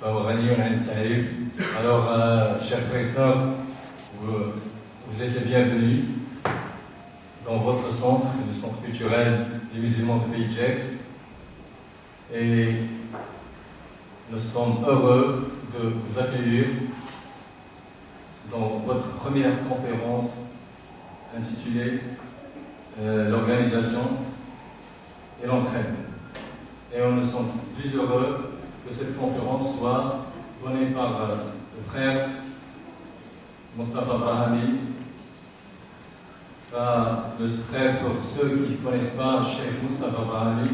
Alors, chers frères et sœurs, vous êtes les bienvenus dans votre centre, le centre culturel des musulmans du pays de Gex. Et nous sommes heureux de vous accueillir dans votre première conférence intitulée L'organisation et l'entraîne. Et nous sommes plus heureux que cette conférence soit donnée par le frère Mostafa Brahami. Le frère, pour ceux qui ne connaissent pas, Cheikh Mostafa Brahami,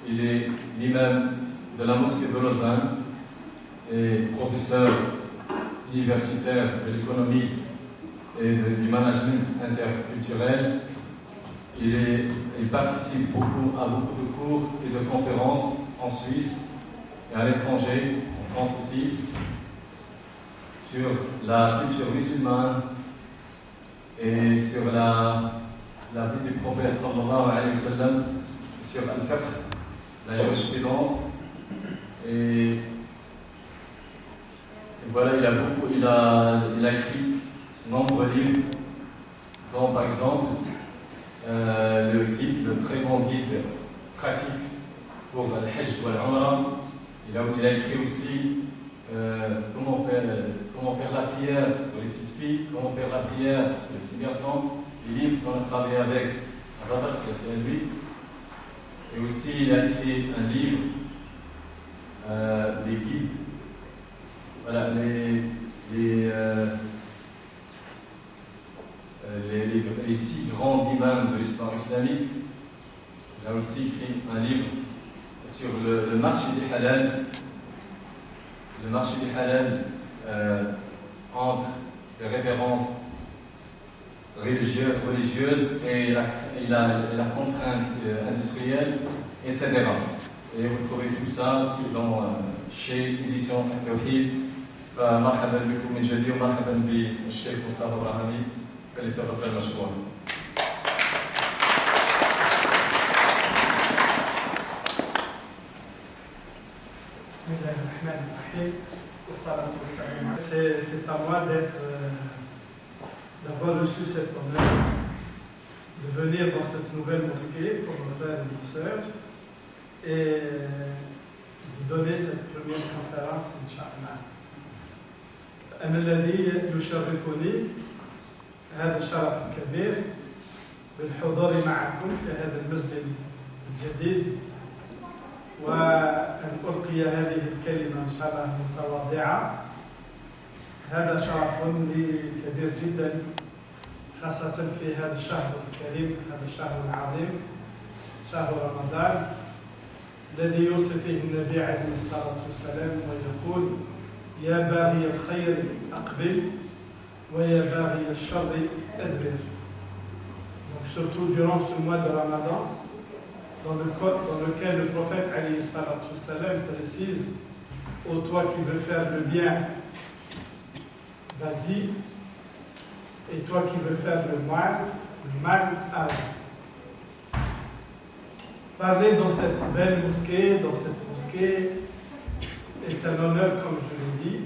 il est l'imam de la mosquée de Lausanne et professeur universitaire de l'économie et du management interculturel. Il participe beaucoup à beaucoup de cours et de conférences en Suisse et à l'étranger, en France aussi, sur la culture musulmane et sur la vie du prophète sallallahu alayhi wa sallam, sur al-fiqh, la jurisprudence. Et voilà, il a écrit de nombreux livres, dont par exemple le très bon guide pratique pour le Hajj ou l'Umrah. Il a écrit aussi comment faire la prière pour les petites filles, comment faire la prière pour les petits garçons, les livres qu'on a travaillé avec Radar, c'est lui. Et aussi, il a écrit un livre, les guides, voilà, les 6 grands imams de l'histoire islamique. Il a aussi écrit un livre sur le marché des halal. Le marché des halal entre les références religieuses et la contrainte industrielle, etc. Et vous trouvez tout ça chez Édition Tawhid. فمرحبا بكم من جديد ومرحبا بالشيخ مصطفى ابراهيمي فليتفضل مشكورا. C'est à moi d'avoir reçu cet honneur de venir dans cette nouvelle mosquée pour nos frères et nos sœurs et de donner cette première conférence, Inch'Allah. أنا الذي يشرفني هذا الشرف الكبير بالحضور معكم في هذا المسجد الجديد وأن ألقي هذه الكلمة إن شاء الله متواضعة. هذا شرف لي كبير جدا خاصة في هذا الشهر الكريم، هذا الشهر العظيم، شهر رمضان الذي يوصي فيه النبي عليه الصلاة والسلام ويقول: يا باغي الخير أقبل ويا باغي الشر أدبر. Donc surtout durant ce mois de Ramadan, dans lequel le prophète alayhi salatu wassalam précise: ô toi qui veux faire le bien, vas-y, et toi qui veux faire le mal arrête. Parler dans cette belle mosquée, est un honneur, comme je l'ai dit,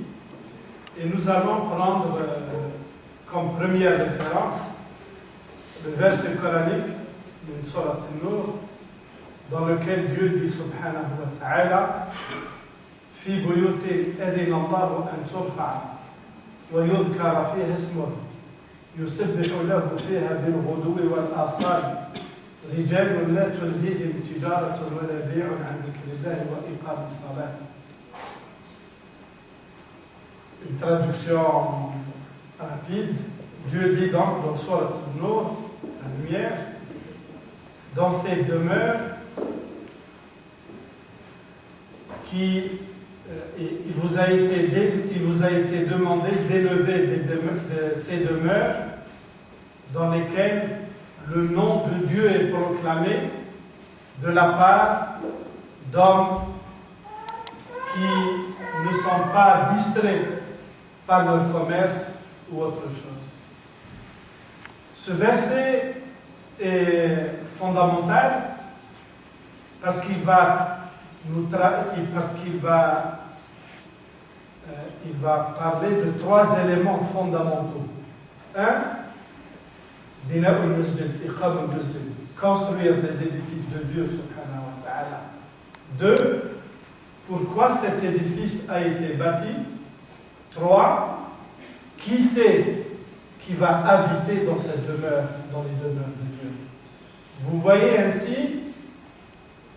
et nous allons prendre comme première référence le verset coranique de Surat An-Nur, dans lequel Dieu dit subhanahu wa ta'ala: fi buyutin adina Allahu an turfa wa yudhkara fiha ismuhu yusabbihu lahu fiha bil ghuduwi wal asal rijalun la tulhihim tijaratun wa la bay'un an dhikrillahi wa iqamis salat. Une traduction rapide. Dieu dit donc dans Surat An-Nur, la lumière, dans ces demeures il vous a été demandé d'élever ces demeures dans lesquelles le nom de Dieu est proclamé de la part d'hommes qui ne sont pas distraits par leur commerce ou autre chose. Ce verset est fondamental parce qu'il va il va parler de 3 éléments fondamentaux. 1, bina'ul masjid, iqamul masjid, construire les édifices de Dieu subhanahu wa ta'ala. 2, pourquoi cet édifice a été bâti. 3, qui c'est qui va habiter dans cette demeure, dans les demeures de Dieu. Vous voyez ainsi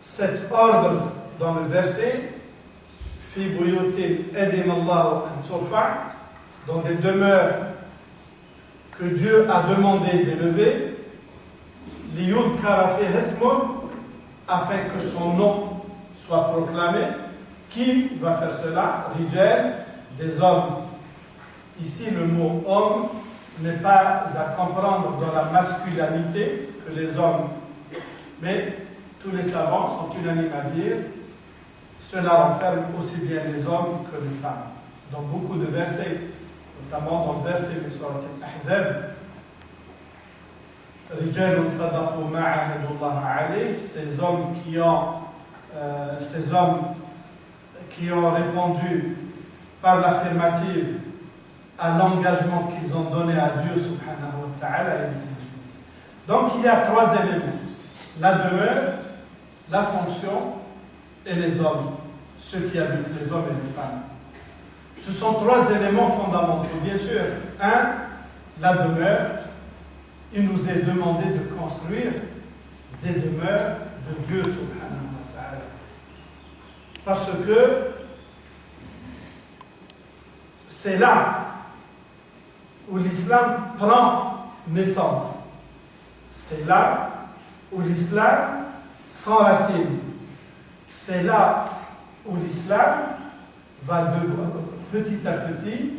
cet ordre dans le verset fi buyutin adina Allahu an turfa, dans des demeures que Dieu a demandé d'élever, liyudhkara fiha ismuh, afin que son nom soit proclamé. Qui va faire cela? Rijal, des hommes. Ici, le mot homme n'est pas à comprendre dans la masculinité que les hommes, mais tous les savants sont unanimes à dire cela renferme aussi bien les hommes que les femmes. Dans beaucoup de versets, notamment dans le verset de Surat Al-Ahzab, Rijalun sadaqu ma ahadullah alayh, ces hommes qui ont répondu par l'affirmative à l'engagement qu'ils ont donné à Dieu subhanahu wa ta'ala et les musulmans. Donc il y a 3 éléments: la demeure, la fonction et les hommes, ceux qui habitent, les hommes et les femmes. Ce sont 3 éléments fondamentaux. Bien sûr, 1, la demeure. Il nous est demandé de construire des demeures de Dieu subhanahu wa ta'ala. Parce que c'est là où l'islam prend naissance. C'est là où l'islam s'enracine. C'est là où l'islam va devoir, petit à petit,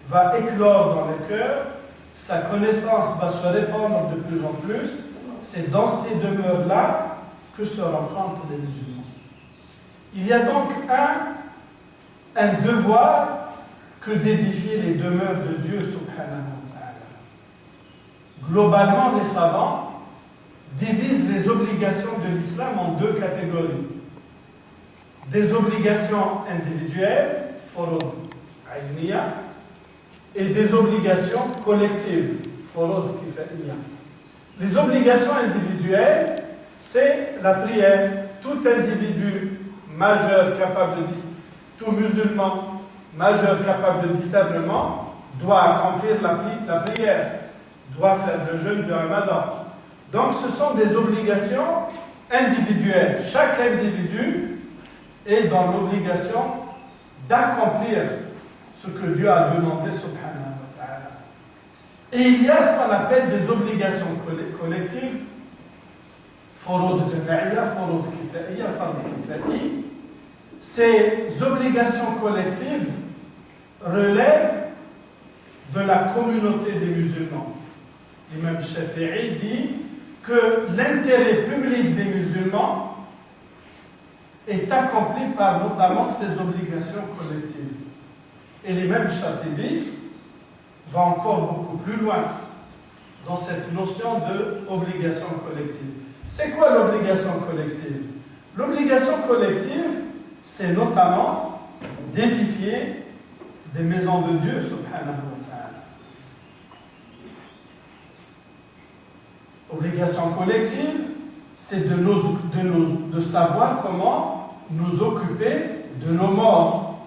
va éclore dans le cœur, sa connaissance va se répandre de plus en plus. C'est dans ces demeures-là que se rencontrent les musulmans. Il y a donc un devoir que d'édifier les demeures de Dieu subhanahu wa ta'ala. Globalement, les savants divisent les obligations de l'islam en 2 catégories. Des obligations individuelles, furud ayniya, et des obligations collectives, furud kifaiya. Les obligations individuelles, c'est la prière. Tout individu majeur capable de tout musulman majeur capable de discernement doit accomplir la prière, doit faire le jeûne du Ramadan. Donc ce sont des obligations individuelles. Chaque individu est dans l'obligation d'accomplir ce que Dieu a demandé subhanahu wa ta'ala. Et il y a ce qu'on appelle des obligations collectives, furud jama'iyya, furud kifaiya, fard kifai. Ces obligations collectives relèvent de la communauté des musulmans. L'imam Shafi'i dit que l'intérêt public des musulmans est accompli par notamment ces obligations collectives. Et l'imam Shatibi va encore beaucoup plus loin dans cette notion d'obligation collective. C'est quoi l'obligation collective? L'obligation collective, c'est notamment d'édifier des maisons de Dieu, subhanahu wa ta'ala. Obligation collective, c'est de savoir comment nous occuper de nos morts.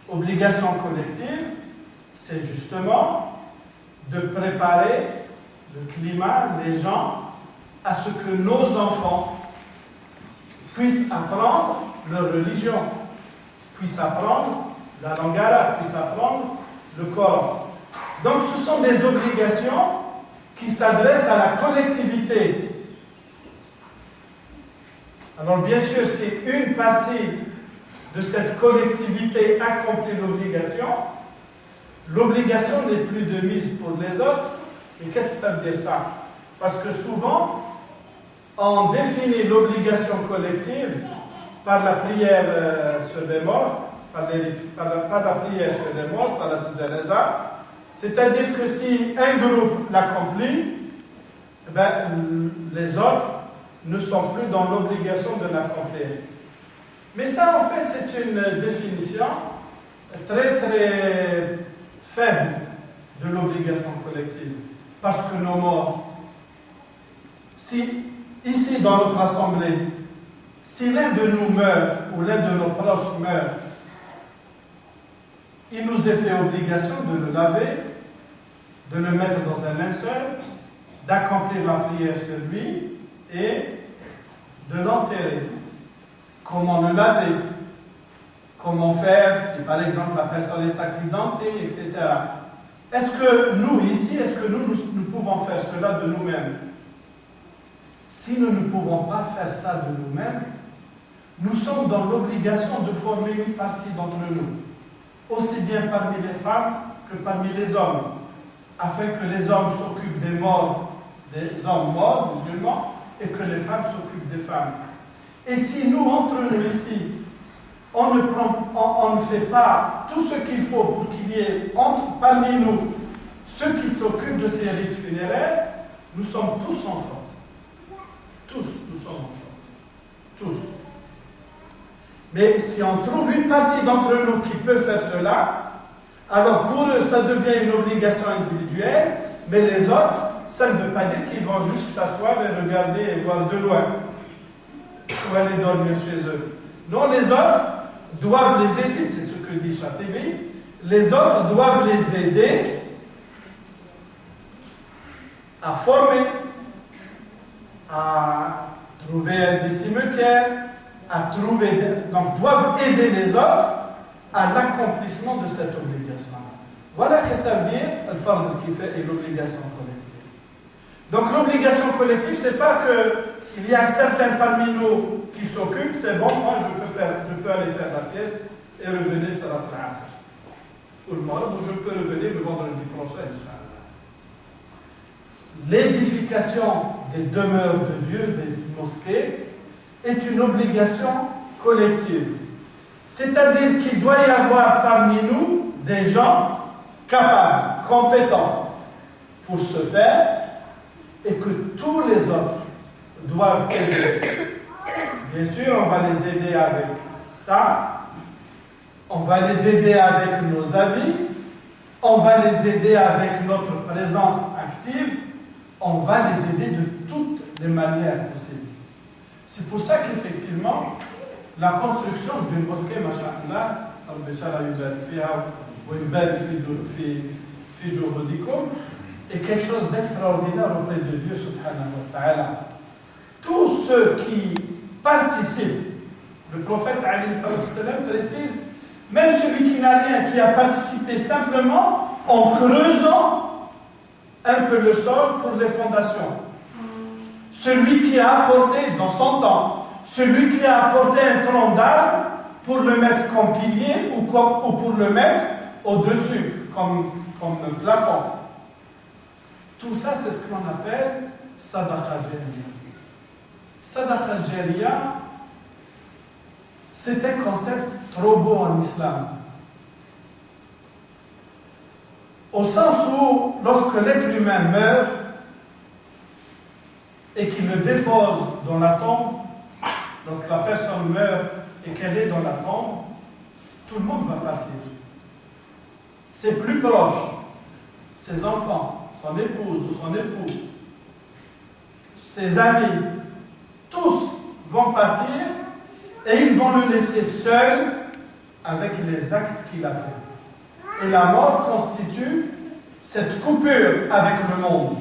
Obligation collective, c'est justement de préparer le climat, les gens, à ce que nos enfants puissent apprendre leur religion, puissent apprendre la langue arabe, puissent apprendre le Coran. Donc ce sont des obligations qui s'adressent à la collectivité. Alors bien sûr, si une partie de cette collectivité accomplit l'obligation, l'obligation n'est plus de mise pour les autres. Mais qu'est-ce que ça veut dire ça? Parce que souvent, on définit l'obligation collective par la prière sur les morts, par la prière sur les morts, salat al-janaza. C'est-à-dire que si un groupe l'accomplit, les autres ne sont plus dans l'obligation de l'accomplir. Mais ça, en fait, c'est une définition très très faible de l'obligation collective. Parce que nos morts, si ici dans notre assemblée, si l'un de nous meurt ou l'un de nos proches meurt, il nous est fait obligation de le laver, de le mettre dans un linceul, d'accomplir la prière sur lui et de l'enterrer. Comment le laver? Comment faire si par exemple la personne est accidentée, etc. Est-ce que nous ici, est-ce que nous pouvons faire cela de nous-mêmes? Si nous ne pouvons pas faire ça de nous-mêmes, nous sommes dans l'obligation de former une partie d'entre nous, aussi bien parmi les femmes que parmi les hommes, afin que les hommes s'occupent des morts, des hommes morts, musulmans, et que les femmes s'occupent des femmes. Et si nous, entre nous ici, on ne fait pas tout ce qu'il faut pour qu'il y ait parmi nous ceux qui s'occupent de ces rites funéraires, nous sommes tous en faute. Tous, nous sommes en faute. Tous. Mais si on trouve une partie d'entre nous qui peut faire cela, alors pour eux, ça devient une obligation individuelle, mais les autres, ça ne veut pas dire qu'ils vont juste s'asseoir et regarder et voir de loin, ou aller dormir chez eux. Non, les autres doivent les aider, c'est ce que dit Chatibi. Les autres doivent les aider à former, à trouver des cimetières, donc doivent aider les autres à l'accomplissement de cette obligation. Voilà ce que ça veut dire le fard al-kifaya et l'obligation collective. Donc l'obligation collective, c'est pas qu'il y a certains parmi nous qui s'occupent, c'est bon, moi je peux aller faire la sieste et revenir sur la trace. Ou le marbre, je peux revenir le vendredi prochain, Inch'Allah. L'édification des demeures de Dieu, des mosquées, est une obligation collective. C'est-à-dire qu'il doit y avoir parmi nous des gens capables, compétents pour ce faire, et que tous les autres doivent aider. Bien sûr, on va les aider avec ça, on va les aider avec nos avis, on va les aider avec notre présence active, on va les aider de toutes les manières possibles. C'est pour ça qu'effectivement, la construction d'une mosquée, masha'Allah, est quelque chose d'extraordinaire auprès de Dieu, subhanahu wa ta'ala. Tous ceux qui participent, le prophète alayhi salam précise, même celui qui n'a rien, qui a participé simplement en creusant un peu le sol pour les fondations. Celui qui a apporté dans son temps, celui qui a apporté un tronc d'arbre pour le mettre comme pilier ou pour le mettre au-dessus, comme un plafond. Tout ça, c'est ce qu'on appelle sadaqa jariya. Sadaqa jariya, c'est un concept trop beau en islam. Au sens où, lorsque l'être humain meurt et qu'il le dépose dans la tombe, lorsque la personne meurt et qu'elle est dans la tombe, tout le monde va partir. Ses plus proches, ses enfants, son épouse ou son époux, ses amis, tous vont partir et ils vont le laisser seul avec les actes qu'il a fait. Et la mort constitue cette coupure avec le monde.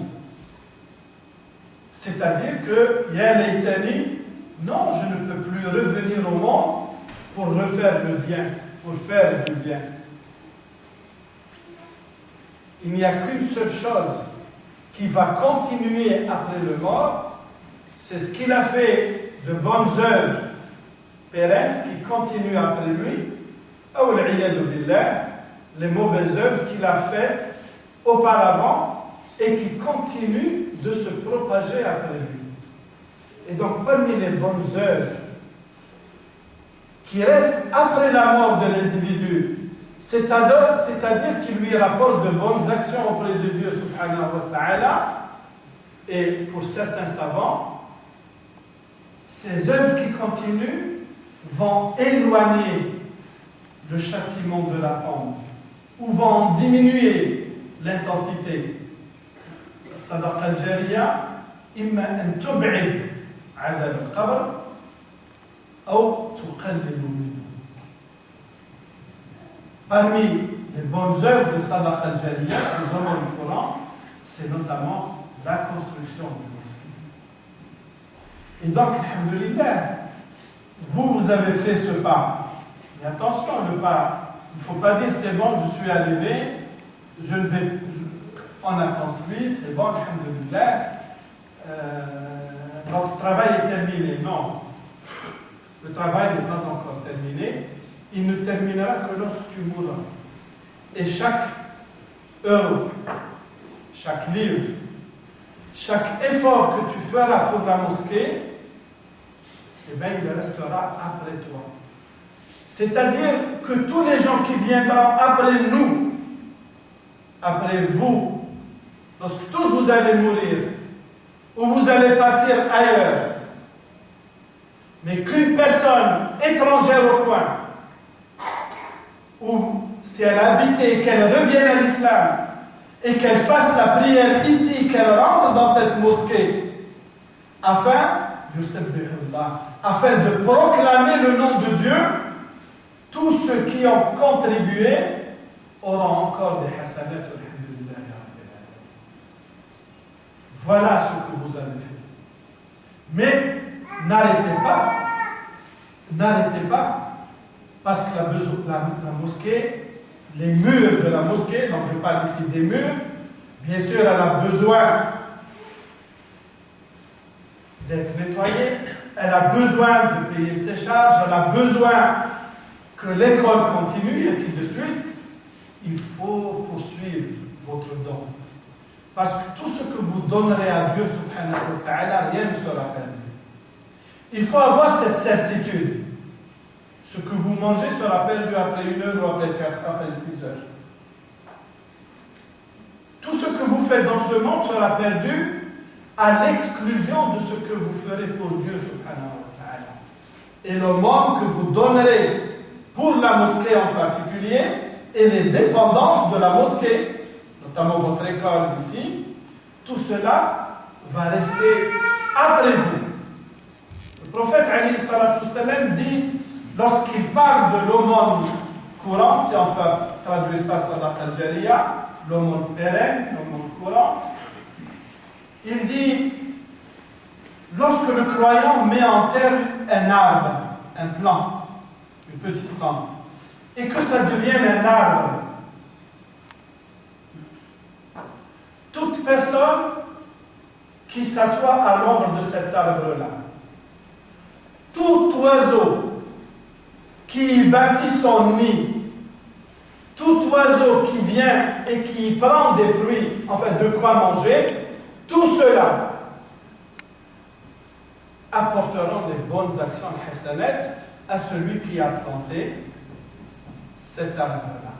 C'est-à-dire que Ya Laytani, non, je ne peux plus revenir au monde pour refaire le bien, pour faire du bien. Il n'y a qu'une seule chose qui va continuer après le mort, c'est ce qu'il a fait de bonnes œuvres pérennes qui continuent après lui, ou l'iyadu billah, les mauvaises œuvres qu'il a faites auparavant et qui continuent de se propager après lui. Et donc, parmi les bonnes œuvres qui restent après la mort de l'individu, c'est-à-dire qu'il lui rapporte de bonnes actions auprès de Dieu subhanahu wa ta'ala, et pour certains savants, ces œuvres qui continuent vont éloigner le châtiment de la tombe, ou va en diminuer l'intensité. الصدقة الجارية إما أن تبعد عذاب القبر أو تقلل منه. Parmi les bonnes œuvres de Sadaqa al-Jariya, ces hommes du Coran, c'est notamment la construction d'une mosquée. Et donc, alhamdoulilah, vous avez fait ce pas. Mais attention, le pas, il ne faut pas dire c'est bon, je suis arrivé, on a construit, c'est bon, alhamdoulilah, notre travail est terminé. Non, le travail n'est pas encore terminé. Il ne terminera que lorsque tu mourras. Et chaque euro, chaque livre, chaque effort que tu feras pour la mosquée, eh bien, il restera après toi. C'est-à-dire que tous les gens qui viendront après nous, après vous, lorsque tous vous allez mourir, ou vous allez partir ailleurs, mais qu'une personne étrangère au coin, ou si elle habite et qu'elle revienne à l'islam, et qu'elle fasse la prière ici, qu'elle rentre dans cette mosquée, afin de proclamer le nom de Dieu, tous ceux qui ont contribué auront encore des hasanat. Voilà ce que vous avez fait. Mais n'arrêtez pas, parce que la mosquée, les murs de la mosquée, donc je parle ici des murs, bien sûr elle a besoin d'être nettoyée, elle a besoin de payer ses charges, elle a besoin que l'école continue, et ainsi de suite. Il faut poursuivre votre don. Parce que tout ce que vous donnerez à Dieu, subhanahu wa ta'ala, rien ne sera perdu. Il faut avoir cette certitude. Ce que vous mangez sera perdu après 1 heure ou après 6 heures. Tout ce que vous faites dans ce monde sera perdu à l'exclusion de ce que vous ferez pour Dieu, subhanahu wa ta'ala. Et le monde que vous donnerez pour la mosquée en particulier et les dépendances de la mosquée, notamment votre école ici, tout cela va rester après vous. Le prophète alayhi salatu wassalam dit, lorsqu'il parle de l'aumône courante, si on peut traduire ça sadaqa al-jariya, l'aumône pérenne, l'aumône courante, il dit, lorsque le croyant met en terre un arbre, un plant, une petite plante, et que ça devienne un arbre, toute personne qui s'assoit à l'ombre de cet arbre-là, tout oiseau qui y bâtit son nid, tout oiseau qui vient et qui prend des fruits, enfin de quoi manger, tout cela apporteront des bonnes actions hasanat à celui qui a planté cet arbre-là.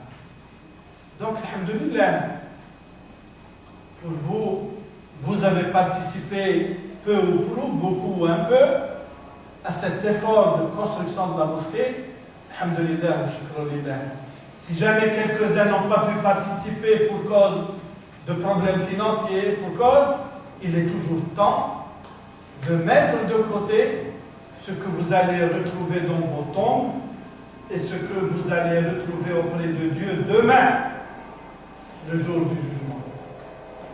Donc, alhamdoulilah, pour vous, vous avez participé peu ou prou, beaucoup ou un peu, à cet effort de construction de la mosquée. Alhamdoulilah wa shukran. Si jamais quelques-uns n'ont pas pu participer pour cause de problèmes financiers, pour cause, il est toujours temps de mettre de côté ce que vous allez retrouver dans vos tombes et ce que vous allez retrouver auprès de Dieu demain, le jour du jugement.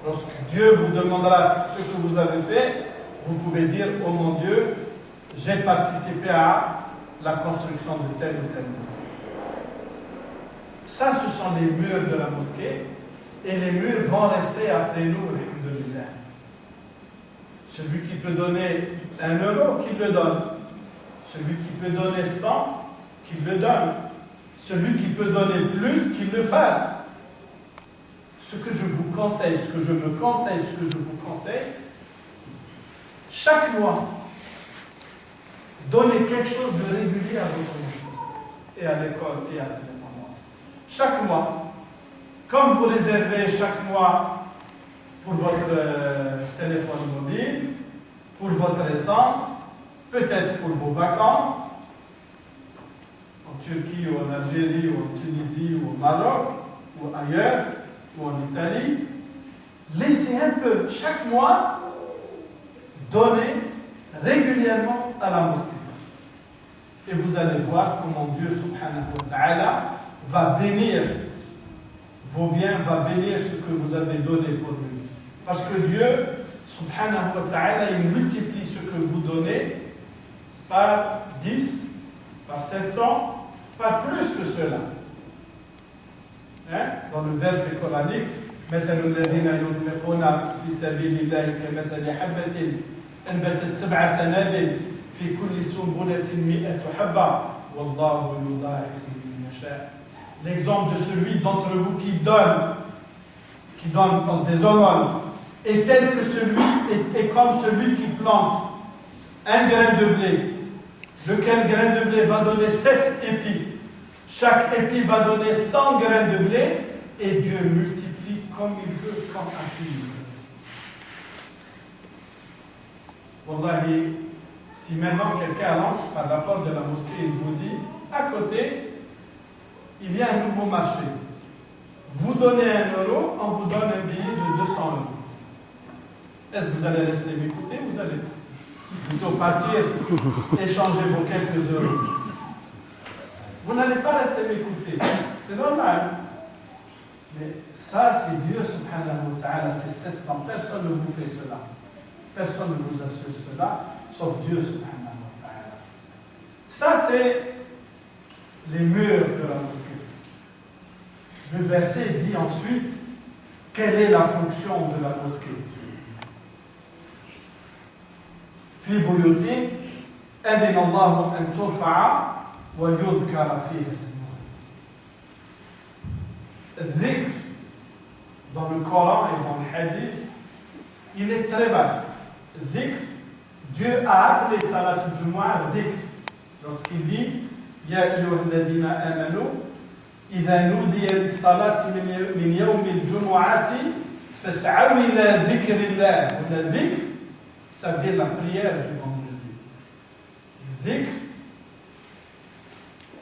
Lorsque Dieu vous demandera ce que vous avez fait, vous pouvez dire, oh mon Dieu, j'ai participé à la construction de telle ou telle mosquée. Ça, ce sont les murs de la mosquée, et les murs vont rester après nous, alhamdoulilah. Celui qui peut donner 1 euro, qu'il le donne. Celui qui peut donner 100, qu'il le donne. Celui qui peut donner plus, qu'il le fasse. Ce que je vous conseille, ce que je me conseille, ce que je vous conseille, chaque mois, donnez quelque chose de régulier à votre mosquée, et à l'école, et à ses dépendances. Chaque mois, comme vous réservez chaque mois pour votre téléphone mobile, pour votre essence, peut-être pour vos vacances, en Turquie ou en Algérie ou en Tunisie ou au Maroc ou ailleurs ou en Italie, laissez un peu chaque mois donner régulièrement à la mosquée. Et vous allez voir comment Dieu subhanahu wa ta'ala va bénir vos biens, va bénir ce que vous avez donné pour lui. Parce que Dieu subhanahu wa ta'ala, il multiplie ce que vous donnez par 10, par 700, par plus que cela. Dans le verset coranique, مثل الذين ينفقون في سبيل الله كمثل حبة أنبتت 7 سنابل في كل سنبلة 100 حبة والله يضاعف لمن يشاء. L'exemple de celui d'entre vous qui donne comme des aumônes, est tel que est comme celui qui plante un grain de blé, lequel grain de blé va donner 7 épis. Chaque épi va donner 100 grains de blé, et Dieu multiplie comme il veut, comme un fil. Wallahi, si maintenant quelqu'un entre par la porte de la mosquée et vous dit, à côté, il y a un nouveau marché. Vous donnez 1 euro, on vous donne un billet de 200 euros. Est-ce que vous allez rester m'écouter? Vous allez plutôt partir, échanger vos quelques euros. Vous n'allez pas rester m'écouter. C'est normal. Mais ça, c'est Dieu subhanahu wa ta'ala, c'est 700. Personne ne vous fait cela. Personne ne vous assure cela, sauf Dieu subhanahu wa ta'ala. Ça, c'est les murs de la mosquée. Le verset dit ensuite quelle est la fonction de la mosquée. في بيوت أذن الله أن ترفع ويذكر فيها اسمه. الذكر dans le Coran et dans le Hadith, il est très vaste. Dhikr, Dieu a appelé Salat al-Jumu'ah dhikr. Lorsqu'il dit Ya ayyuhalladhina amanu idha nudiya lis-salati min yawm al-jumu'ati fas'aw ila dhikrillah. Le dhikr, ça veut dire la prière du vendredi. Le dhikr,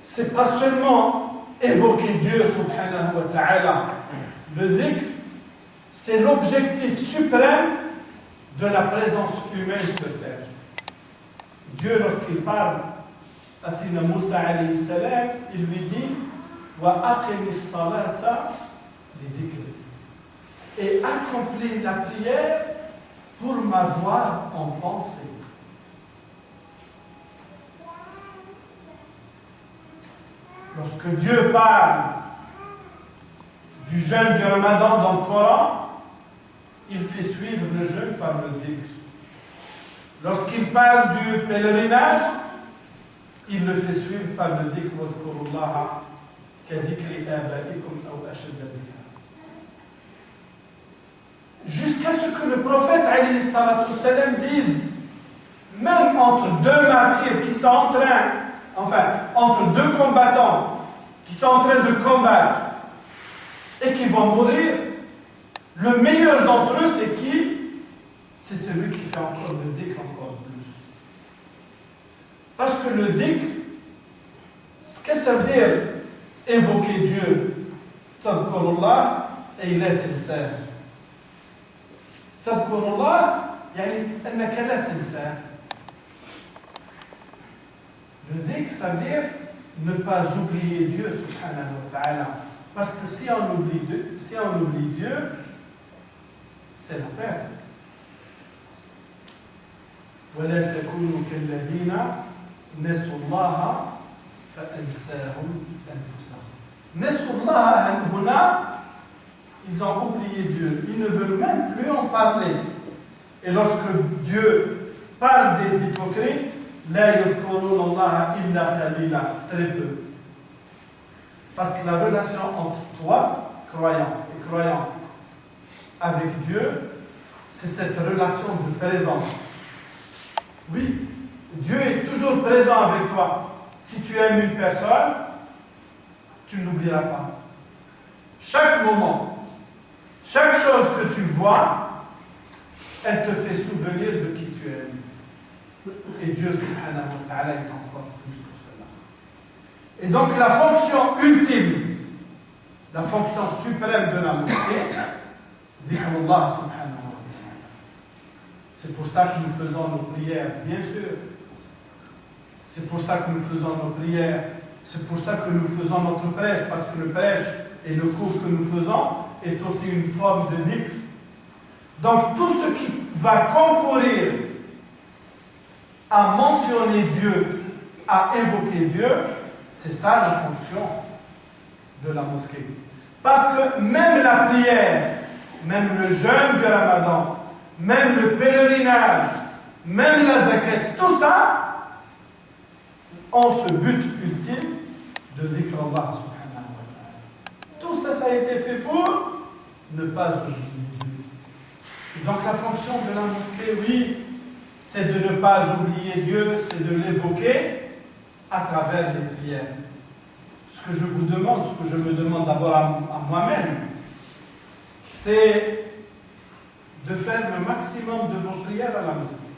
c'est pas seulement évoquer Dieu subhanahu wa ta'ala. Le dhikr, c'est l'objectif suprême de la présence humaine sur terre. Dieu, lorsqu'il parle à Sina Moussa alayhi salam, il lui dit wa aqimi salata li dhikri, et accomplis la prière pour m'avoir en pensée. Lorsque Dieu parle du jeûne du Ramadan dans le Coran, il fait suivre le jeûne par le dhikr. Lorsqu'il parle du pèlerinage, il le fait suivre par le dhikr. Wadhkurullaha kadhikri abaikum aw ashadda dhikra. Jusqu'à ce que le prophète alayhi salatu salam dise, même entre deux martyrs qui sont entre deux combattants qui sont en train de combattre et qui vont mourir, le meilleur d'entre eux, c'est qui? C'est celui qui fait encore le dhikr encore plus. Parce que le dhikr, ce que ça veut dire évoquer Dieu, tadhkurullah, et il est sincère. Tadhkurullah, yani annaka la tinsah. Le dhikr, ça veut dire ne pas oublier Dieu subhanahu wa ta'ala. Parce que si on oublie Dieu, c'est la perte. ولا تكونوا كالذين نسوا الله فأنساهم أنفسهم. نسوا الله هنا, ils ont oublié Dieu. Ils ne veulent même plus en parler. Et lorsque Dieu parle des hypocrites, لا يذكرون الله إلا قليلا, très peu. Parce que la relation entre toi, croyant et croyante, avec Dieu, c'est cette relation de présence. Oui, Dieu est toujours présent avec toi. Si tu aimes une personne, tu ne l'oublieras pas. Chaque moment, chaque chose que tu vois, elle te fait souvenir de qui tu aimes. Et Dieu subhanahu wa ta'ala est encore plus que cela. Et donc la fonction ultime, la fonction suprême de la mosquée, dhikrullah subhanahu wa ta'ala. C'est pour ça que nous faisons nos prières, bien sûr. C'est pour ça que nous faisons nos prières. C'est pour ça que nous faisons notre prêche, parce que le prêche et le cours que nous faisons est aussi une forme de dhikr. Donc tout ce qui va concourir à mentionner Dieu, à évoquer Dieu, c'est ça la fonction de la mosquée. Parce que même la prière, même le jeûne du Ramadan, même le pèlerinage, même la zakat, tout ça ont ce but ultime de dhikr Allah subhanahu wa ta'ala. Tout ça, ça a été fait pour ne pas oublier Dieu. Et donc la fonction de la mosquée, oui, c'est de ne pas oublier Dieu, c'est de l'évoquer à travers les prières. Ce que je vous demande, ce que je me demande d'abord à moi-même, c'est de faire le maximum de vos prières à la mosquée.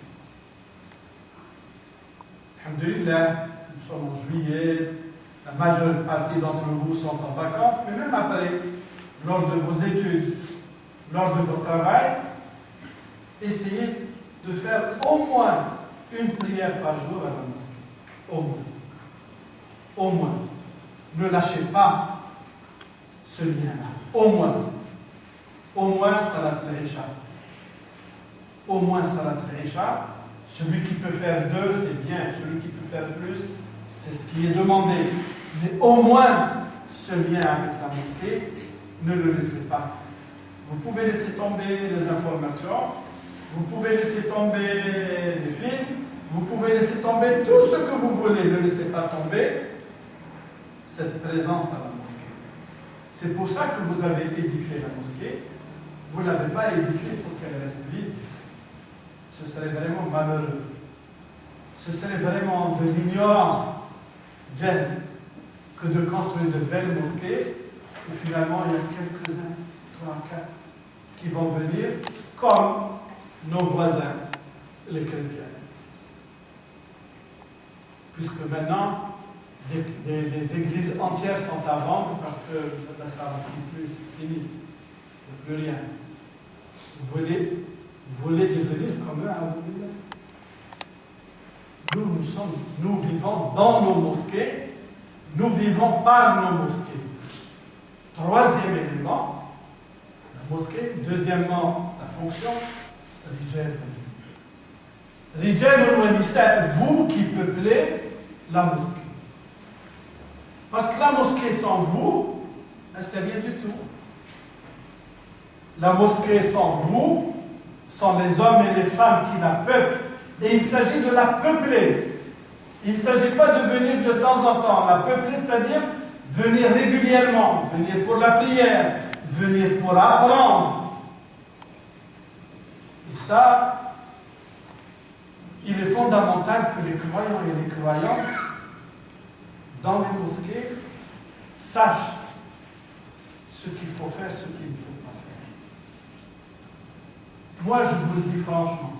Alhamdulillah, nous sommes en juillet, la majeure partie d'entre vous sont en vacances, mais même après, lors de vos études, lors de votre travail, essayez de faire au moins une prière par jour à la mosquée. Au moins. Au moins. Ne lâchez pas ce lien-là. Au moins. Au moins, Salat al-Isha. Au moins, Salat al-Isha. Celui qui peut faire 2, c'est bien. Celui qui peut faire plus, c'est ce qui est demandé. Mais au moins, ce lien avec la mosquée, ne le laissez pas. Vous pouvez laisser tomber les informations, vous pouvez laisser tomber les films, vous pouvez laisser tomber tout ce que vous voulez. Ne laissez pas tomber cette présence à la mosquée. C'est pour ça que vous avez édifié la mosquée. Vous ne l'avez pas édifiée pour qu'elle reste vide. Ce serait vraiment malheureux. Ce serait vraiment de l'ignorance, Jen, que de construire de belles mosquées et finalement il y a quelques-uns, 3, 4, qui vont venir comme nos voisins, les chrétiens. Puisque maintenant, des églises entières sont à vendre parce que ça ne remplit plus, c'est fini, il n'y a plus rien. Vous voulez devenir comme eux, nous vivons dans nos mosquées, nous vivons par nos mosquées. Troisième élément, la mosquée. Deuxièmement, la fonction, Rijal wa Nisa, vous qui peuplez la mosquée. Parce que la mosquée sans vous, c'est rien du tout. La mosquée sans vous, sans les hommes et les femmes qui la peuplent, et il s'agit de la peupler. Il ne s'agit pas de venir de temps en temps. La peupler, c'est-à-dire venir régulièrement, venir pour la prière, venir pour apprendre. Et ça, il est fondamental que les croyants et les croyantes dans les mosquées sachent ce qu'il faut faire, ce qu'il ne faut pas faire. Moi, je vous le dis franchement.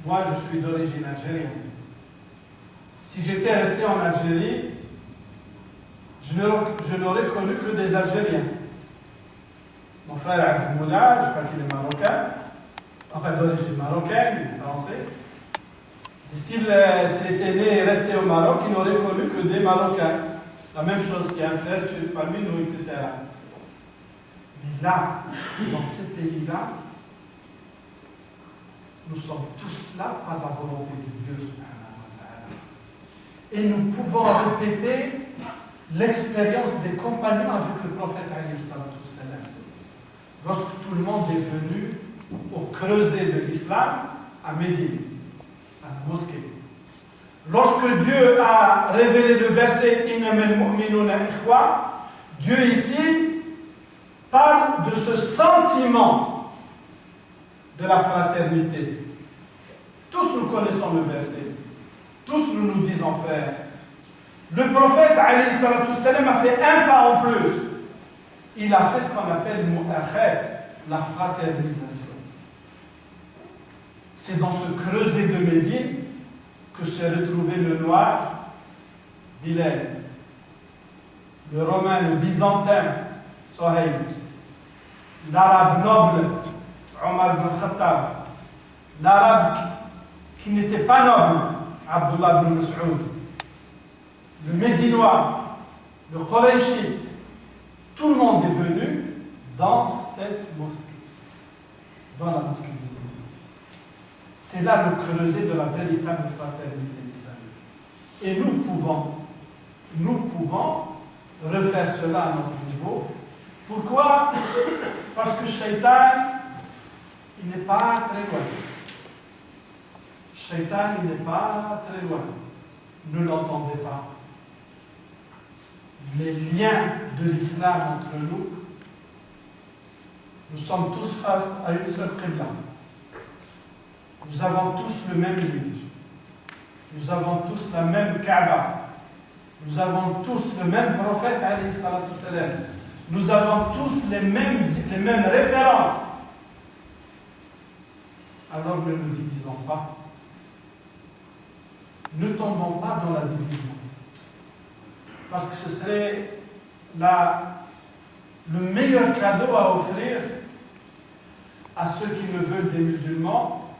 Moi, je suis d'origine algérienne. Si j'étais resté en Algérie, je n'aurais connu que des Algériens. Mon frère Abdelmoula, je crois qu'il est marocain, enfin d'origine marocaine, il est français. Et s'il était né et resté au Maroc, il n'aurait connu que des Marocains. La même chose, il y a un frère parmi nous, etc. Mais là, dans ces pays-là, nous sommes tous là par la volonté de Dieu, subhanahu wa ta'ala. Et nous pouvons répéter l'expérience des compagnons avec le prophète alayhi salatu wassalam. Lorsque tout le monde est venu au creuset de l'islam, à Médine, à la mosquée. Lorsque Dieu a révélé le verset « Innamal mu'minuna ikhwa », Dieu ici parle de ce sentiment de la fraternité. Tous nous connaissons le verset. Tous nous nous disons frères. Le prophète alayhi salatu wassalam a fait un pas en plus. Il a fait ce qu'on appelle mu'akhat, la fraternisation. C'est dans ce creuset de Médine que s'est retrouvé le noir Bilal, le romain, le byzantin, Sohaïl, l'arabe noble, Omar ibn Khattab, l'arabe qui n'était pas noble, Abdullah ibn Mas'ud, le médinois, le Qurayshite, tout le monde est venu dans cette mosquée, dans la mosquée de Médine. C'est là le creuset de la véritable fraternité islamique. Et nous pouvons refaire cela à notre niveau. Pourquoi? Parce que Shaitan, il n'est pas très loin. Shaitan, il n'est pas très loin. Ne l'entendez pas. Les liens de l'islam entre nous sommes tous face à une seule qibla. Nous avons tous le même livre. Nous avons tous la même Kaaba. Nous avons tous le même prophète, alayhi salatu salam. Nous avons tous les mêmes références. Alors ne nous divisons pas. Ne tombons pas dans la division. Parce que ce serait le meilleur cadeau à offrir à ceux qui ne veulent des musulmans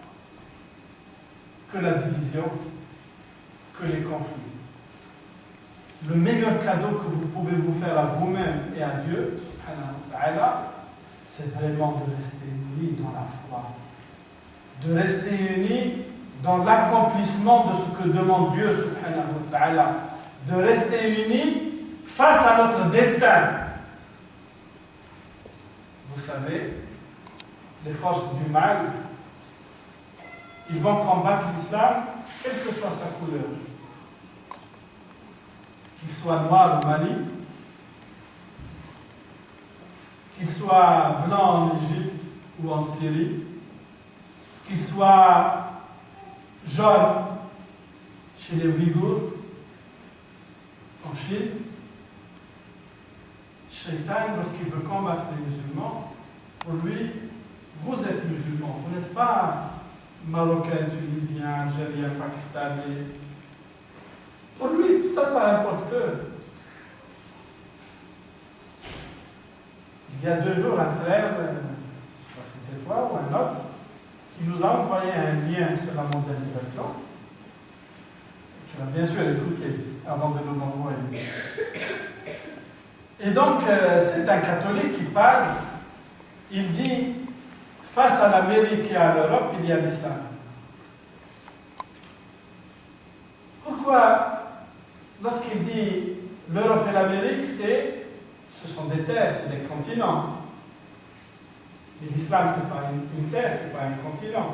que la division, que les conflits. Le meilleur cadeau que vous pouvez vous faire à vous-même et à Dieu, subhanahu wa ta'ala, c'est vraiment de rester unis dans la foi, de rester unis dans l'accomplissement de ce que demande Dieu, subhanahu wa ta'ala, de rester unis face à notre destin. Vous savez, les forces du mal, ils vont combattre l'islam, quelle que soit sa couleur. Qu'il soit noir au Mali, qu'il soit blanc en Égypte ou en Syrie, qu'il soit jaune chez les Ouïghours, en Chine. Shaitan, lorsqu'il veut combattre les musulmans, pour lui, vous êtes musulmans, vous n'êtes pas marocain, tunisien, algérien, pakistanais. Pour lui, ça importe peu. Il y a 2 jours, un frère, je ne sais pas si c'est toi ou un autre, qui nous a envoyé un lien sur la mondialisation. Tu l'as bien sûr écouté avant de nous l'envoyer. Et donc, c'est un catholique qui parle. Il dit, face à l'Amérique et à l'Europe, il y a l'islam. Pourquoi, lorsqu'il dit l'Europe et l'Amérique, ce sont des terres, c'est des continents. Mais l'islam, ce n'est pas une terre, ce n'est pas un continent.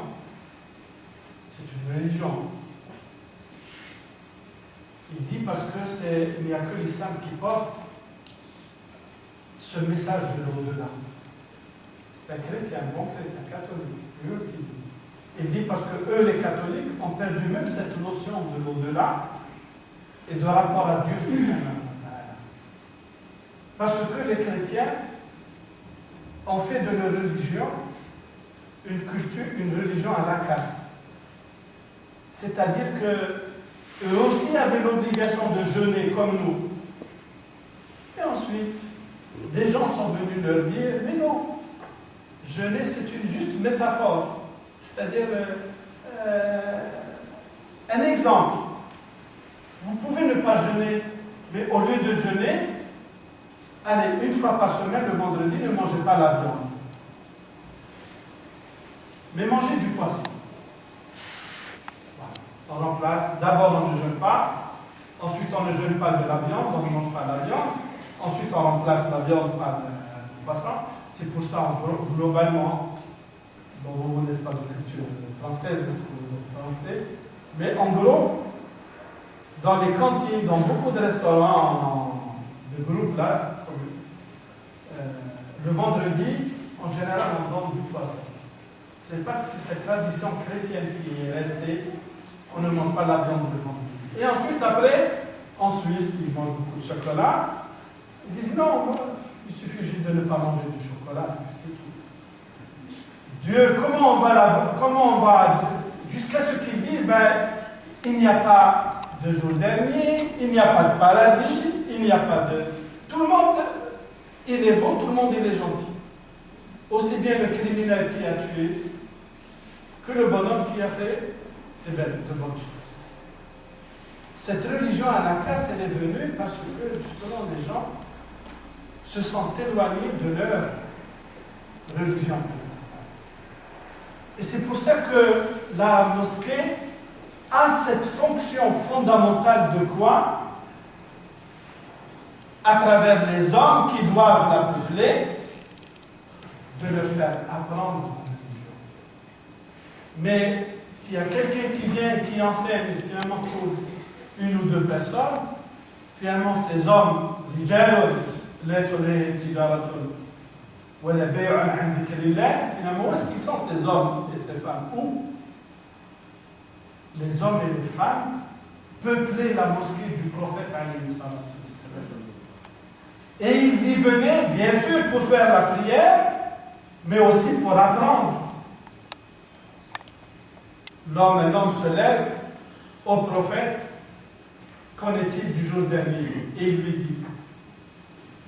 C'est une religion. Il dit parce qu'il n'y a que l'islam qui porte ce message de l'au-delà. C'est un chrétien, un bon chrétien, catholique. Eux qui dit. Il dit parce que eux, les catholiques, ont perdu même cette notion de l'au-delà et de rapport à Dieu subhanahu wa ta'ala. Parce que les chrétiens ont fait de leur religion une culture, une religion à la carte. C'est-à-dire que eux aussi avaient l'obligation de jeûner comme nous. Et ensuite, des gens sont venus leur dire, mais non, jeûner c'est une juste métaphore. C'est-à-dire, un exemple. Vous pouvez ne pas jeûner, mais au lieu de jeûner, allez, une fois par semaine, le vendredi, ne mangez pas la viande. Mais mangez du poisson. Voilà. On remplace, d'abord on ne jeûne pas, ensuite on ne jeûne pas de la viande, on ne mange pas la viande, ensuite on remplace la viande par le poisson. C'est pour ça, globalement, bon, vous n'êtes pas de culture française, même si vous êtes français, mais en gros, dans les cantines, dans beaucoup de restaurants de groupes là, le vendredi, en général, on donne du poisson. C'est parce que c'est cette tradition chrétienne qui est restée. On ne mange pas la viande le vendredi. Et ensuite, après, en Suisse, ils mangent beaucoup de chocolat. Ils disent non, il suffit juste de ne pas manger du chocolat, et puis c'est tout. Dieu, comment on va jusqu'à ce qu'ils disent, il n'y a pas de jour dernier, il n'y a pas de paradis, il n'y a pas de... Tout le monde, il est beau, tout le monde, il est gentil. Aussi bien le criminel qui a tué que le bonhomme qui a fait de bonnes choses. Cette religion à la carte, elle est venue parce que justement les gens se sont éloignés de leur religion principale. Et c'est pour ça que la mosquée a cette fonction fondamentale de quoi? À travers les hommes qui doivent la peupler, de leur faire apprendre la religion. Mais s'il y a quelqu'un qui vient et qui enseigne et finalement trouve une ou deux personnes, finalement ces hommes, finalement, où est-ce qu'ils sont ces hommes et ces femmes? Où les hommes et les femmes peuplaient la mosquée du prophète alayhi salam. Et ils y venaient, bien sûr, pour faire la prière, mais aussi pour apprendre. Un homme se lève au prophète, qu'en est-il du jour dernier? Et il lui dit.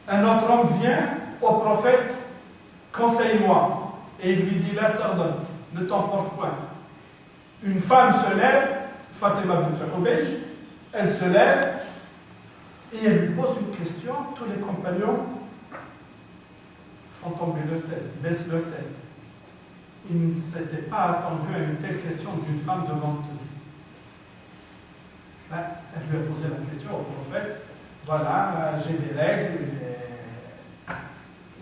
Un autre homme vient au prophète, conseille-moi. Et il lui dit, la tardonne, ne t'emporte point. Une femme se lève, Fatima bint Hubaysh, elle se lève et elle lui pose une question. Tous les compagnons font tomber leur tête, baissent leur tête. Ils ne s'étaient pas attendus à une telle question d'une femme devant eux. Elle lui a posé la question au prophète. Voilà, j'ai des règles.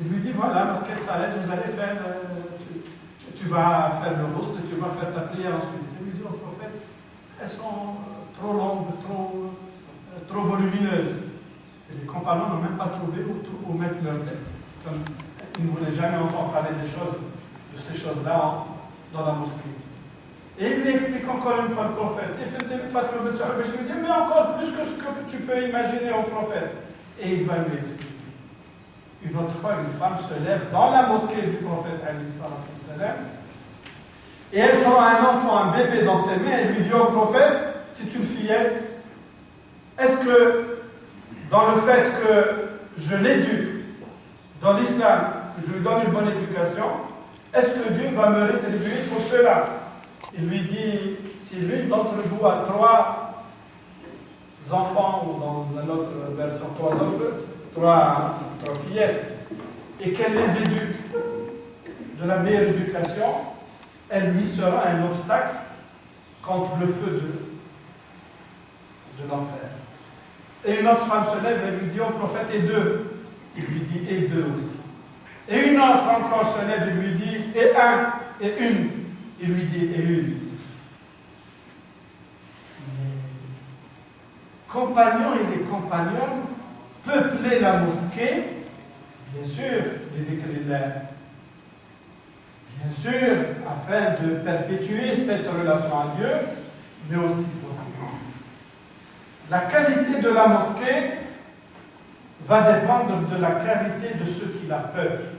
Il lui dit, voilà, lorsqu'elle s'arrête, vous allez faire, tu vas faire le rousse et tu vas faire ta prière ensuite. Il lui dit au prophète, elles sont trop longues, trop volumineuses. Et les compagnons n'ont même pas trouvé où mettre leur tête. C'est comme, ils ne voulaient jamais entendre parler de ces choses-là dans la mosquée. Et il lui explique encore une fois le prophète. Je lui dis, mais encore plus que ce que tu peux imaginer au prophète. Et il va lui expliquer. Une autre fois, une femme se lève dans la mosquée du prophète, et elle prend un enfant, un bébé dans ses mains, et lui dit au prophète, c'est une fillette, est-ce que dans le fait que je l'éduque dans l'islam, que je lui donne une bonne éducation, est-ce que Dieu va me rétribuer pour cela? Il lui dit, si l'une d'entre vous a 3 enfants, ou dans une autre version, 3 fillettes, et qu'elle les éduque de la meilleure éducation, elle lui sera un obstacle contre le feu de l'enfer. Et une autre femme se lève et lui dit au prophète, et 2. Il lui dit, et 2 aussi. Et une autre encore se lève et lui dit, et 1, et 1. Il lui dit, et 1 aussi. Les compagnons et les compagnons peupler la mosquée, bien sûr, les dhikrillah, bien sûr, afin de perpétuer cette relation à Dieu, mais aussi pour apprendre. La qualité de la mosquée va dépendre de la qualité de ceux qui la peuplent.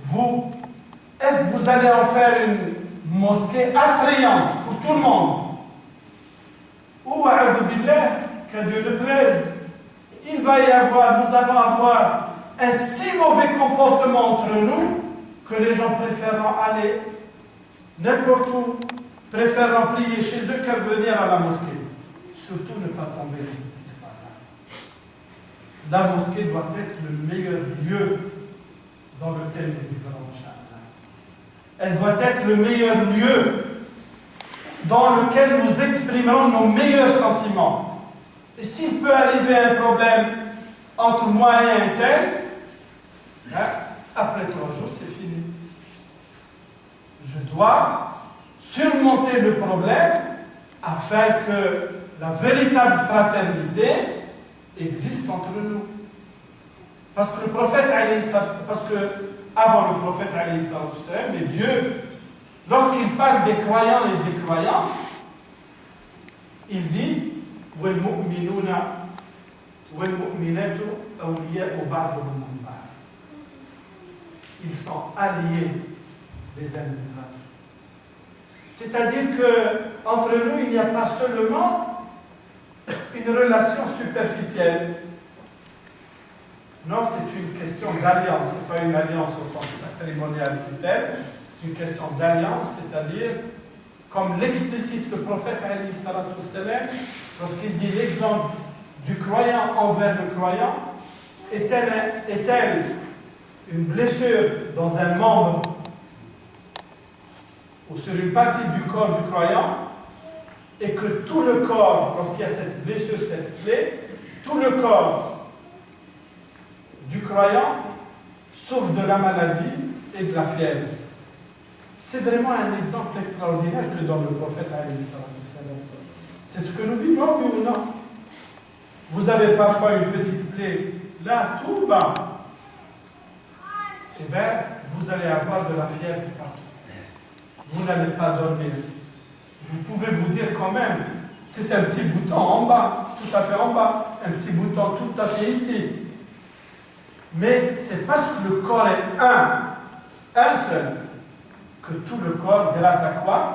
Vous, est-ce que vous allez en faire une mosquée attrayante pour tout le monde? Ou, que Dieu le plaise, nous allons avoir un si mauvais comportement entre nous que les gens préféreront aller n'importe où, préféreront prier chez eux qu'à venir à la mosquée. Surtout ne pas tomber dans cette histoire-là. La mosquée doit être le meilleur lieu dans lequel nous vivons, Inch'Allah. Elle doit être le meilleur lieu dans lequel nous exprimerons nos meilleurs sentiments. Et s'il peut arriver un problème entre moi et un tel, après 3 jours, c'est fini. Je dois surmonter le problème afin que la véritable fraternité existe entre nous. Parce que le prophète, avant le prophète, mais Dieu, lorsqu'il parle des croyants et des croyants, il dit ils sont alliés les uns des autres. C'est-à-dire qu'entre nous, il n'y a pas seulement une relation superficielle. Non, c'est une question d'alliance. Ce n'est pas une alliance au sens patrimonial du terme. C'est une question d'alliance, c'est-à-dire, comme l'explicite le prophète, lorsqu'il dit l'exemple du croyant envers le croyant, est-elle une blessure dans un membre ou sur une partie du corps du croyant, et que tout le corps, lorsqu'il y a cette blessure, cette plaie, tout le corps du croyant souffre de la maladie et de la fièvre. C'est vraiment un exemple extraordinaire que donne le prophète. C'est ce que nous vivons, oui ou non? Vous avez parfois une petite plaie là, tout bas. Eh bien, vous allez avoir de la fièvre partout. Vous n'allez pas dormir. Vous pouvez vous dire quand même, c'est un petit bouton en bas, tout à fait en bas, un petit bouton tout à fait ici. Mais c'est parce que le corps est un seul, que tout le corps, grâce à quoi?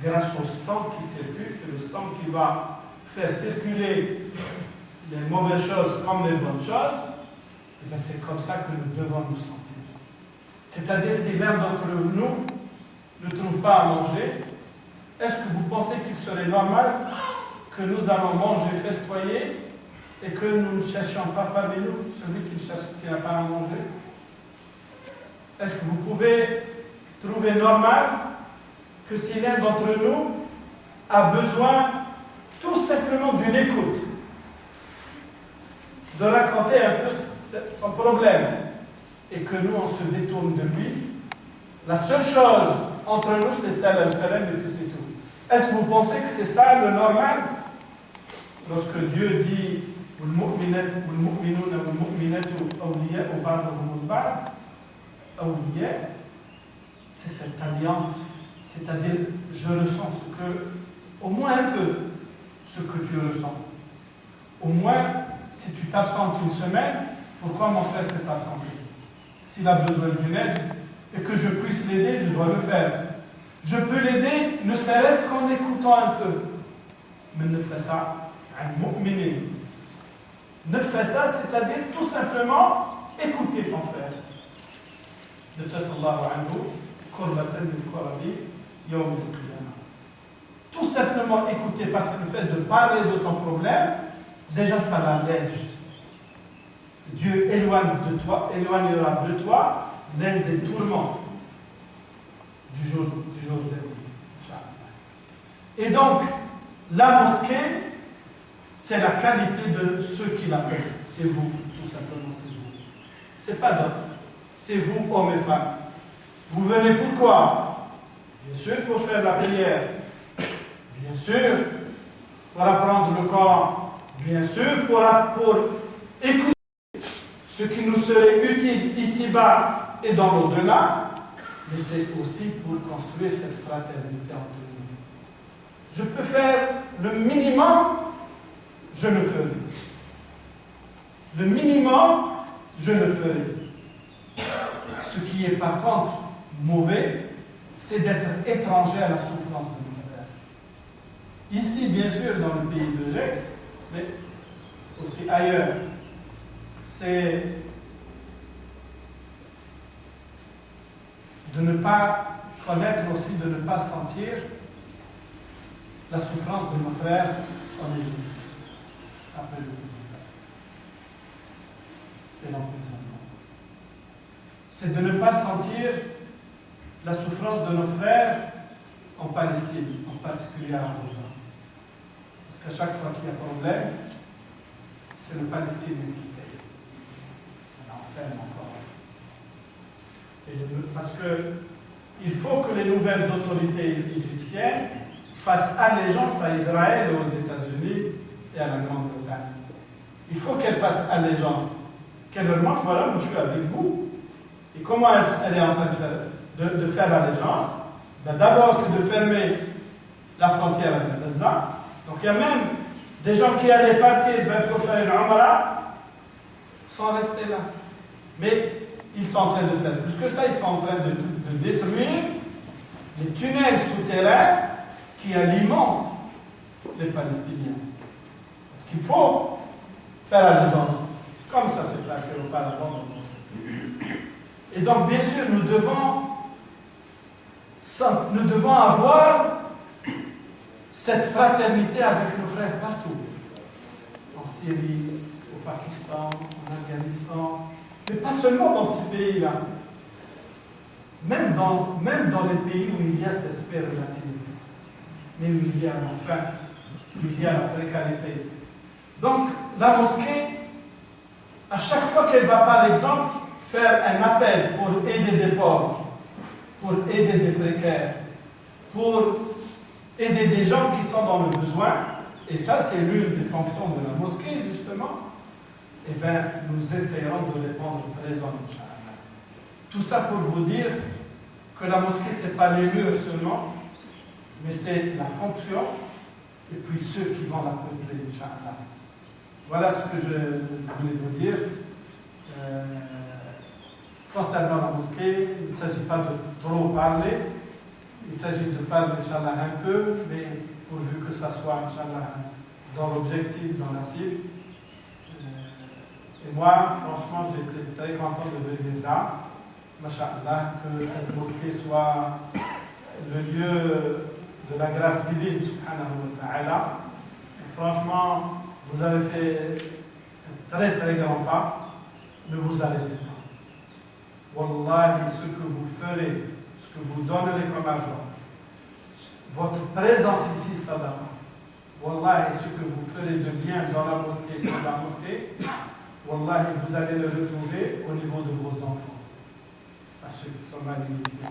Grâce au sang qui circule, c'est le sang qui va faire circuler les mauvaises choses comme les bonnes choses. Et bien c'est comme ça que nous devons nous sentir. C'est-à-dire, si l'un d'entre nous ne trouve pas à manger, est-ce que vous pensez qu'il serait normal que nous allons manger, festoyer, et que nous ne cherchions pas parmi nous celui qui n'a pas à manger? Est-ce que vous pouvez trouver normal que si l'un d'entre nous a besoin tout simplement d'une écoute, de raconter un peu son problème, et que nous on se détourne de lui, la seule chose entre nous c'est salam, salam, et puis c'est tout. Est-ce que vous pensez que c'est ça le normal? Lorsque Dieu dit c'est cette alliance, c'est-à-dire je ressens au moins un peu ce que tu ressens. Au moins, si tu t'absentes une semaine, pourquoi mon frère s'est absenté? S'il a besoin d'une aide et que je puisse l'aider, je dois le faire. Je peux l'aider, ne serait-ce qu'en écoutant un peu. Mais ne fais ça, ne fais ça, c'est-à-dire tout simplement écouter ton frère. Ne fais sallahu anhu, kurbatan min kurabi, yawm al-qiyamah. Tout simplement écouter, parce que le fait de parler de son problème, déjà ça l'allège. Dieu éloignera de toi l'un des tourments du jour dernier. Et donc, la mosquée, c'est la qualité de ceux qui l'appellent. C'est vous, tout simplement, c'est vous. C'est pas d'autres. C'est vous, hommes et femmes. Vous venez pourquoi? Bien sûr pour faire la prière. Bien sûr pour apprendre le Coran. Bien sûr pour écouter ce qui nous serait utile ici-bas et dans l'au-delà. Mais c'est aussi pour construire cette fraternité entre nous. Je peux faire le minimum, je le ferai. Le minimum, je le ferai. Ce qui est par contre mauvais, c'est d'être étranger à la souffrance de nos frères. Ici, bien sûr, dans le pays de Gex, mais aussi ailleurs, c'est de ne pas connaître aussi, de ne pas sentir la souffrance de nos frères en Égypte, après le et l'emprisonnement. C'est de ne pas sentir la souffrance de nos frères en Palestine, en particulier à Gaza. Parce qu'à chaque fois qu'il y a problème, c'est le Palestinien qui paye. On enferme encore. Parce qu'il faut que les nouvelles autorités égyptiennes fassent allégeance à Israël et aux États-Unis et à la Grande-Bretagne. Il faut qu'elles fassent allégeance. Qu'elle leur montre, voilà, moi je suis avec vous. Et comment elle est en train de faire allégeance? D'abord, c'est de fermer la frontière avec Gaza. Donc il y a même des gens qui allaient partir pour faire une Umrah sont restés là. Mais ils sont en train de faire plus que ça, ils sont en train de détruire les tunnels souterrains qui alimentent les Palestiniens. Parce qu'il faut faire allégeance, comme ça s'est passé auparavant. Et donc, bien sûr, nous devons avoir cette fraternité avec nos frères partout. En Syrie, au Pakistan, en Afghanistan, mais pas seulement dans ces pays-là. Même dans les pays où il y a cette paix relative, mais où il y a la faim, où il y a la précarité. Donc, la mosquée, à chaque fois qu'elle va, par exemple, faire un appel pour aider des pauvres, pour aider des précaires, pour aider des gens qui sont dans le besoin, et ça c'est l'une des fonctions de la mosquée justement, eh bien nous essayerons de répondre présent, Inch'Allah. Tout ça pour vous dire que la mosquée c'est pas les murs seulement, mais c'est la fonction, et puis ceux qui vont la peupler, Inch'Allah. Voilà ce que je voulais vous dire. Concernant la mosquée, il ne s'agit pas de trop parler, il s'agit de parler, Inch'Allah, un peu, mais pourvu que ça soit, Inch'Allah, dans l'objectif, dans la cible. Et moi, franchement, j'étais très content de venir là. Masha'Allah, que cette mosquée soit le lieu de la grâce divine, subhanahu wa ta'ala. Franchement, vous avez fait un très très grand pas. Ne vous arrêtez pas. Wallahi, ce que vous ferez, ce que vous donnerez comme argent, votre présence ici, sadaqa. Wallahi, ce que vous ferez de bien dans la mosquée, wallahi, vous allez le retrouver au niveau de vos enfants. À ceux qui sont mal éduqués, à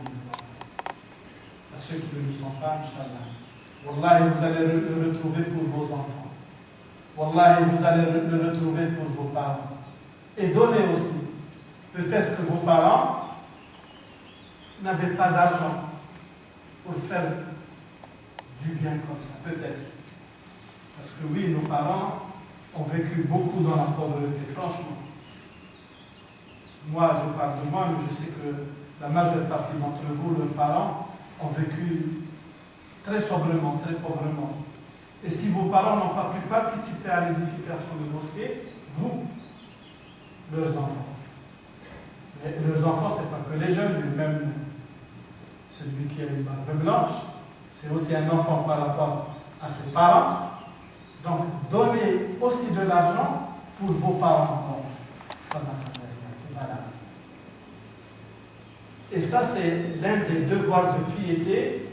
ceux qui ne le sont pas, Inch'Allah. Wallahi, vous allez le retrouver pour vos enfants. Wallahi, vous allez le retrouver pour vos parents. Et donnez aussi. Peut-être que vos parents n'avaient pas d'argent pour faire du bien comme ça, peut-être. Parce que oui, nos parents ont vécu beaucoup dans la pauvreté, franchement. Moi, je parle de moi, mais je sais que la majeure partie d'entre vous, leurs parents, ont vécu très sobrement, très pauvrement. Et si vos parents n'ont pas pu participer à l'édification de mosquées, vous, leurs enfants. Mais leurs enfants, ce n'est pas que les jeunes, mais même celui qui a une barbe blanche, c'est aussi un enfant par rapport à ses parents. Donc, donnez aussi de l'argent pour vos parents. Ça c'est valable. Et ça, c'est l'un des devoirs de piété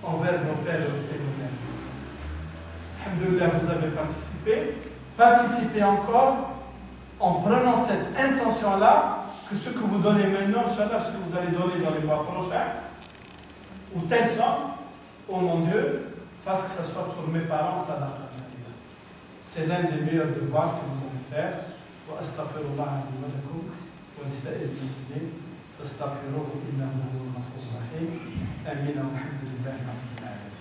envers nos pères et nos mères. Alhamdoulilah, vous avez participé. Participez encore en prenant cette intention-là, que ce que vous donnez maintenant, Inch'Allah, ce que vous allez donner dans les mois prochains, ou telle somme, oh mon Dieu, fasse que ce soit pour mes parents, sadaqa. C'est l'un des meilleurs devoirs que vous allez faire. Wa astaghfirullah li wa lakum wa li sa'il muslimin fastaghfiruhu innahu huwal ghafurur rahim. Amin wa alhamdulillahi rabbil alamin.